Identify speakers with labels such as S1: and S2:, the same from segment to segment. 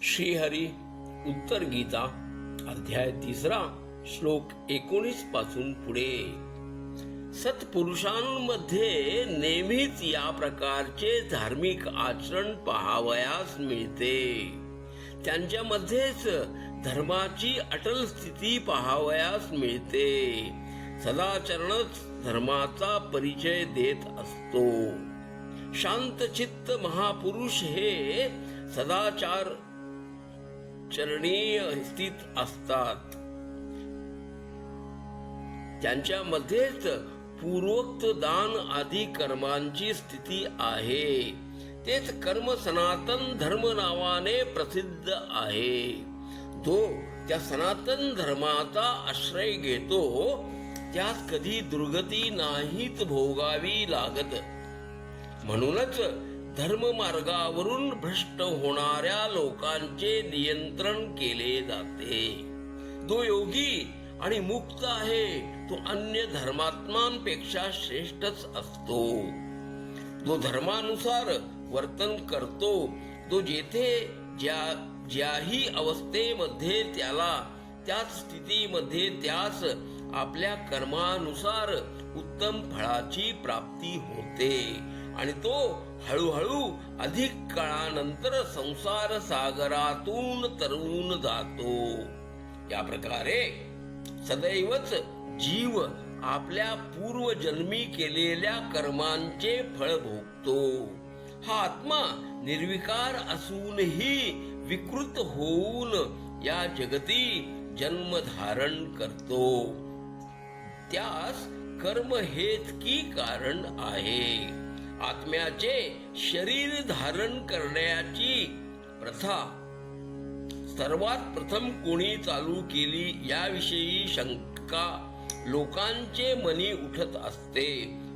S1: श्रीहरी उत्तर गीता अध्याय 3 श्लोक 19 पासून पुढे. सत्पुरुषांमध्ये नेहमीच या प्रकारचे धार्मिक आचरण पाहावयास मिळते. त्यांच्यामध्येच धर्माची अटल स्थिती पाहावयास मिळते. सदाचरणच धर्माचा परिचय देत असतो. शांतचित्त महापुरुष हे सदाचार चरणीय स्थित असतात. त्यांच्यामध्येच पूर्वोक्त दान आदी कर्मांची स्थिती आहे. तेच कर्म सनातन धर्म नावाने प्रसिद्ध आहे. जो त्या सनातन धर्माचा आश्रय घेतो त्यास कधी दुर्गती नाहीत भोगावी लागत. म्हणूनच धर्म मार्गावरून भ्रष्ट होणाऱ्या लोकांचे नियंत्रण केले जाते. जो योगी आणि मुक्त आहे तो अन्य धर्मात्मांपेक्षा श्रेष्ठच असतो. जो धर्मानुसार वर्तन करतो तो जेथे ज्याही अवस्थेमध्ये त्याला त्याच स्थितीमध्ये त्यास आपल्या कर्मानुसार उत्तम फळाची प्राप्ती होते आणि तो हळूहळू अधिक काळानंतर संसार सागरातून तरवून जातो. या प्रकारे सदैवच जीव आपल्या पूर्वजन्मी केलेल्या कर्मांचे फळ भोगतो. हा आत्मा निर्विकार असूनही विकृत होऊन या जगती जन्म धारण करतो. त्यास कर्म हेच की कारण आहे. आत्म्याचे शरीर धारण करण्याची प्रथा सर्वात प्रथम कोणी चालू केली याविषयी शंका लोकांचे मनी उठत असते.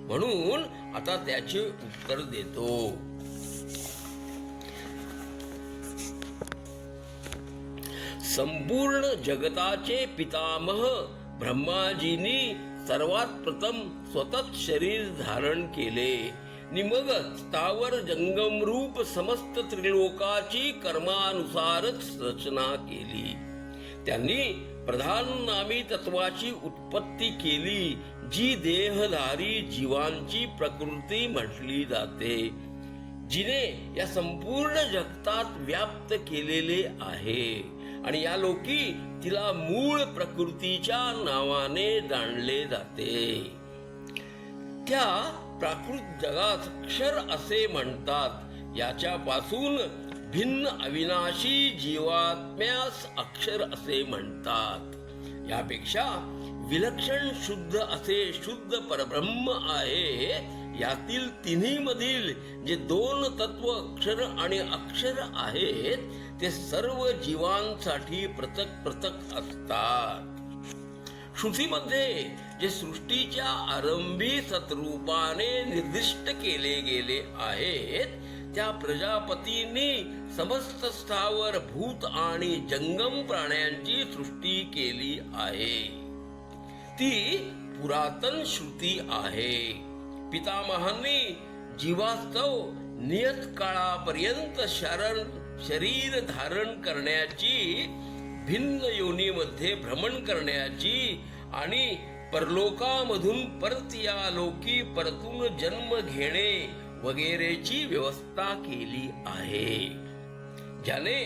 S1: म्हणून आता त्याचे उत्तर देतो. संपूर्ण जगताचे पितामह ब्रह्माजींनी सर्वात प्रथम स्वतः शरीर धारण केले नि मग स्थावर जंगम रूप समस्त त्रिलोकाची कर्मानुसारच रचना केली. त्यांनी प्रधान नामी तत्वाची उत्पत्ती केली जी देहधारी जीवांची प्रकृती म्हटली जाते. जिने या संपूर्ण जगतात व्याप्त केलेले आहे आणि या लोकी तिला मूळ प्रकृतीच्या नावाने जाणले जाते. त्या प्राकृत जगात क्षर असे म्हणतात. याच्यापासून भिन्न अविनाशी जीवात्म्यास अक्षर असे म्हणतात. यापेक्षा विलक्षण शुद्ध असे शुद्ध परब्रह्म आहे. यातील तिन्ही मधील जे दोन तत्व क्षर आणि अक्षर आहेत ते सर्व जीवांसाठी पृथक पृथक असतात. श्रुतीमध्ये जे सृष्टीच्या आरंभी सतरूपाने निर्दिष्ट केले गेले आहेत त्या प्रजापतींनी समस्त स्थावर भूत आणि जंगम प्राण्यांची सृष्टी केली आहे. ती पुरातन श्रुती आहे. पितामहांनी जीवास्तव नियत काळापर्यंत शरीर धारण करण्याची, भिन्न योनीमध्ये भ्रमण करण्याची आणि परलोकामधून परत या लोकी परतून जन्म घेणे वगैरेची व्यवस्था केली आहे. ज्याने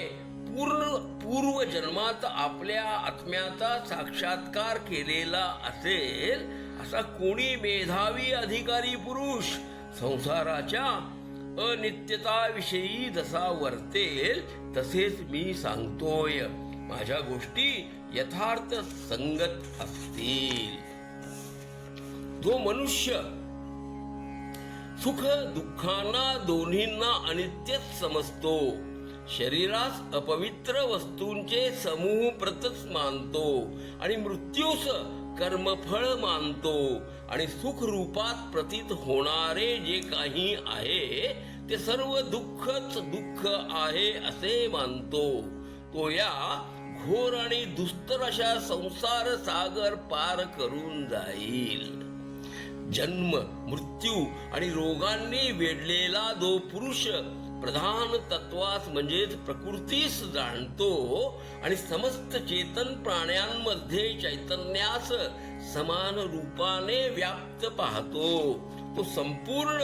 S1: पूर्व जन्मात आपल्या आत्म्याचा साक्षात्कार केलेला असेल असा कोणी मेधावी अधिकारी पुरुष संसाराच्या अनित्यताविषयी जसा वर्तेल तसेच मी सांगतोय. माझ्या गोष्टी यथार्थ संगत असतील. जो मनुष्य सुख दुःखांना दोन्हींना अनित्यच समजतो, शरीरास अपवित्र वस्तूंचे समूह प्रतच मानतो आणि मृत्यूस कर्मफळ मानतो आणि सुख रूपात प्रतीत होणारे जे काही आहे ते सर्व दुःखच दुःख आहे असे मानतो, तो या घोर आणि दुस्तर अशा संसार सागर पार करून जाईल. जन्म मृत्यू आणि रोगांनी वेढलेला जो पुरुष प्रधान तत्वास म्हणजेच प्रकृतीस जाणतो आणि समस्त चेतन प्राण्यांमध्ये चैतन्यास समान रूपाने व्याप्त पाहतो. तो संपूर्ण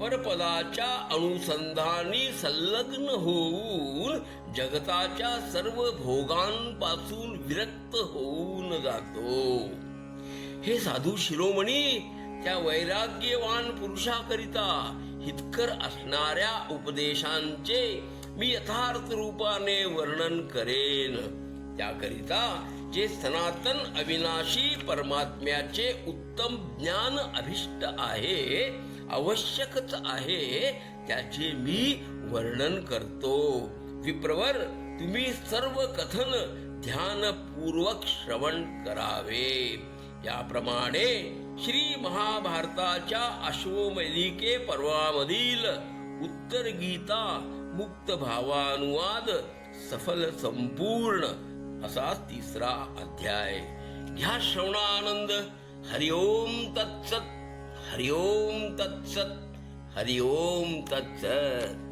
S1: परपदाच्या अनुसंधानी संलग्न होऊन जगताच्या सर्व भोगांपासून विरक्त होऊन जातो. हे साधू शिरोमणी, त्या वैराग्यवान पुरुषाकरिता हितकर असणाऱ्या उपदेशांचे मी यथार्थ रूपाने वर्णन करेन. त्याकरिता जे सनातन अविनाशी परमात्म्याचे उत्तम ज्ञान अभिष्ट आहे, आवश्यकच आहे, त्याचे मी वर्णन करतो. विप्रवर, तुम्ही सर्व कथन ध्यानपूर्वक श्रवण करावे. याप्रमाणे श्री महाभारताच्या अश्वमेधिके पर्वामधील उत्तर गीता मुक्त भावानुवाद सफल संपूर्ण असा 3रा अध्याय. घ्या श्रवणानंद. हरिओम तत्सत. हरिओम तत्सत. हरिओम तत्सत.